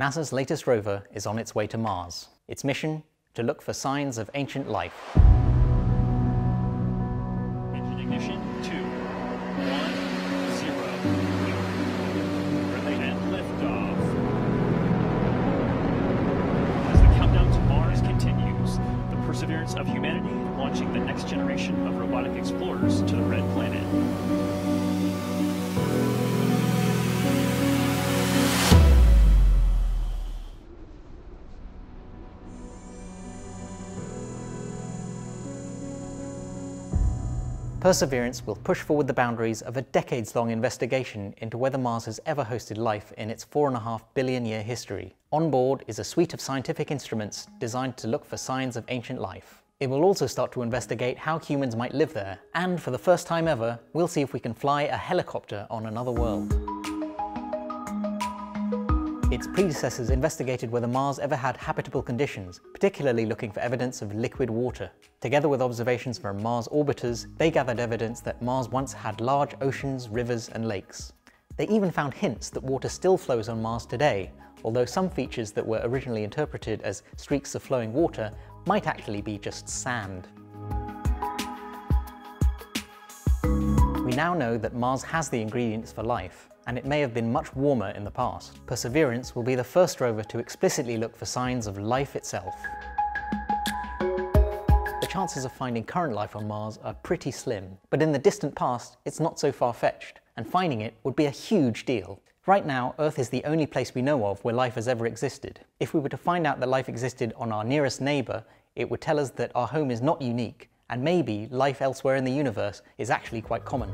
NASA's latest rover is on its way to Mars. Its mission? To look for signs of ancient life. Engine ignition, 2, 1, 0, relay and liftoff. As the countdown to Mars continues, the perseverance of humanity launching the next generation of robotic explorers to the Red Planet. Perseverance will push forward the boundaries of a decades-long investigation into whether Mars has ever hosted life in its 4.5 billion-year history. Onboard is a suite of scientific instruments designed to look for signs of ancient life. It will also start to investigate how humans might live there, and for the first time ever, we'll see if we can fly a helicopter on another world. Its predecessors investigated whether Mars ever had habitable conditions, particularly looking for evidence of liquid water. Together with observations from Mars orbiters, they gathered evidence that Mars once had large oceans, rivers, and lakes. They even found hints that water still flows on Mars today, although some features that were originally interpreted as streaks of flowing water might actually be just sand. We now know that Mars has the ingredients for life, and it may have been much warmer in the past. Perseverance will be the first rover to explicitly look for signs of life itself. The chances of finding current life on Mars are pretty slim, but in the distant past, it's not so far-fetched, and finding it would be a huge deal. Right now, Earth is the only place we know of where life has ever existed. If we were to find out that life existed on our nearest neighbour, it would tell us that our home is not unique, and maybe life elsewhere in the universe is actually quite common.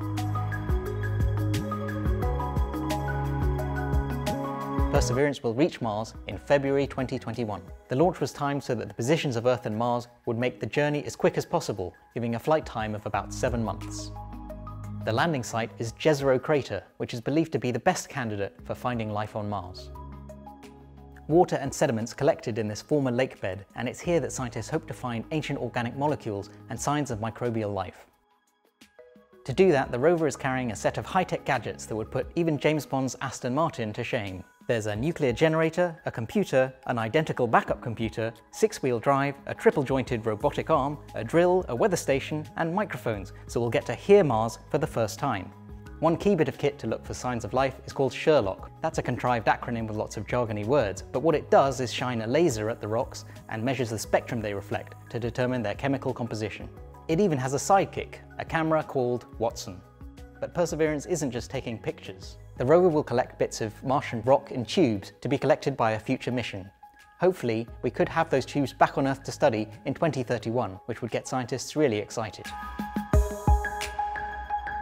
Perseverance will reach Mars in February 2021. The launch was timed so that the positions of Earth and Mars would make the journey as quick as possible, giving a flight time of about 7 months. The landing site is Jezero Crater, which is believed to be the best candidate for finding life on Mars. Water and sediments collected in this former lake bed, and it's here that scientists hope to find ancient organic molecules and signs of microbial life. To do that, the rover is carrying a set of high-tech gadgets that would put even James Bond's Aston Martin to shame. There's a nuclear generator, a computer, an identical backup computer, 6-wheel drive, a triple-jointed robotic arm, a drill, a weather station, and microphones, so we'll get to hear Mars for the first time. One key bit of kit to look for signs of life is called SHERLOC. That's a contrived acronym with lots of jargony words, but what it does is shine a laser at the rocks and measures the spectrum they reflect to determine their chemical composition. It even has a sidekick, a camera called Watson. But Perseverance isn't just taking pictures. The rover will collect bits of Martian rock in tubes to be collected by a future mission. Hopefully, we could have those tubes back on Earth to study in 2031, which would get scientists really excited.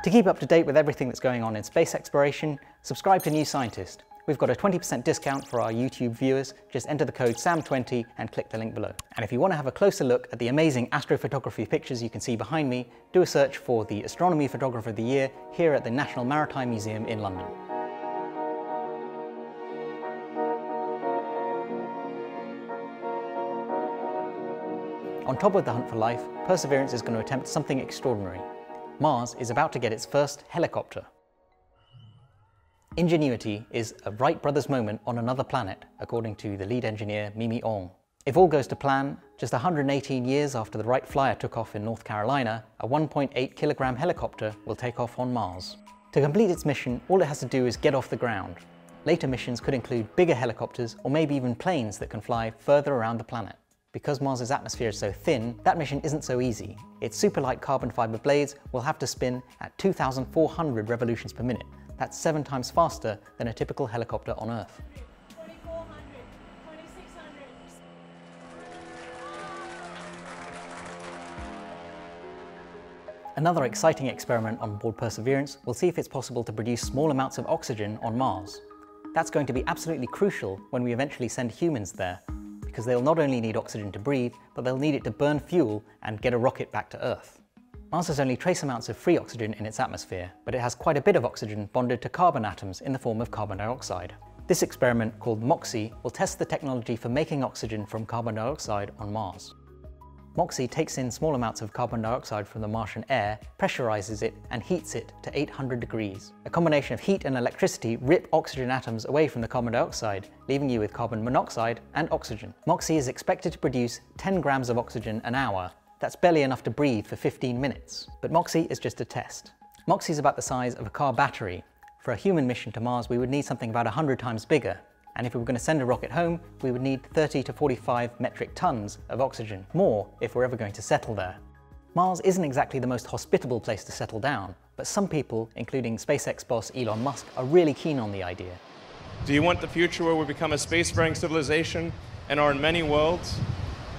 To keep up to date with everything that's going on in space exploration, subscribe to New Scientist. We've got a 20% discount for our YouTube viewers. Just enter the code SAM20 and click the link below. And if you want to have a closer look at the amazing astrophotography pictures you can see behind me, do a search for the Astronomy Photographer of the Year here at the National Maritime Museum in London. On top of the hunt for life, Perseverance is going to attempt something extraordinary. Mars is about to get its first helicopter. Ingenuity is a Wright brothers moment on another planet, according to the lead engineer Mimi Ong. If all goes to plan, just 118 years after the Wright Flyer took off in North Carolina, a 1.8 kilogram helicopter will take off on Mars. To complete its mission, all it has to do is get off the ground. Later missions could include bigger helicopters or maybe even planes that can fly further around the planet. Because Mars's atmosphere is so thin, that mission isn't so easy. Its super light carbon fiber blades will have to spin at 2,400 revolutions per minute. That's 7 times faster than a typical helicopter on Earth. 2,400, 2,600. Another exciting experiment on board Perseverance will see if it's possible to produce small amounts of oxygen on Mars. That's going to be absolutely crucial when we eventually send humans there, because they'll not only need oxygen to breathe, but they'll need it to burn fuel and get a rocket back to Earth. Mars has only trace amounts of free oxygen in its atmosphere, but it has quite a bit of oxygen bonded to carbon atoms in the form of carbon dioxide. This experiment, called MOXIE, will test the technology for making oxygen from carbon dioxide on Mars. MOXIE takes in small amounts of carbon dioxide from the Martian air, pressurizes it, and heats it to 800 degrees. A combination of heat and electricity rip oxygen atoms away from the carbon dioxide, leaving you with carbon monoxide and oxygen. MOXIE is expected to produce 10 grams of oxygen an hour. That's barely enough to breathe for 15 minutes. But MOXIE is just a test. MOXIE is about the size of a car battery. For a human mission to Mars, we would need something about 100 times bigger. And if we were going to send a rocket home, we would need 30 to 45 metric tons of oxygen, more if we're ever going to settle there. Mars isn't exactly the most hospitable place to settle down, but some people, including SpaceX boss Elon Musk, are really keen on the idea. Do you want the future where we become a spacefaring civilization and are in many worlds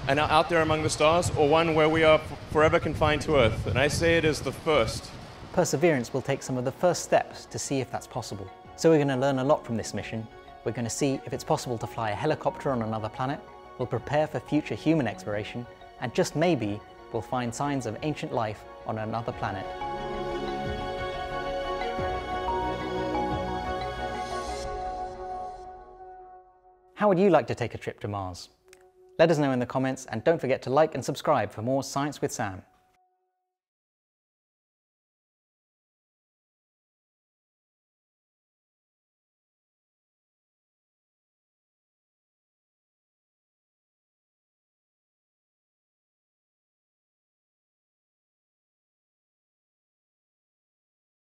and are out there among the stars, or one where we are forever confined to Earth? And I say it is the first. Perseverance will take some of the first steps to see if that's possible. So we're going to learn a lot from this mission. We're going to see if it's possible to fly a helicopter on another planet, we'll prepare for future human exploration, and just maybe we'll find signs of ancient life on another planet. How would you like to take a trip to Mars? Let us know in the comments, and don't forget to like and subscribe for more Science with Sam.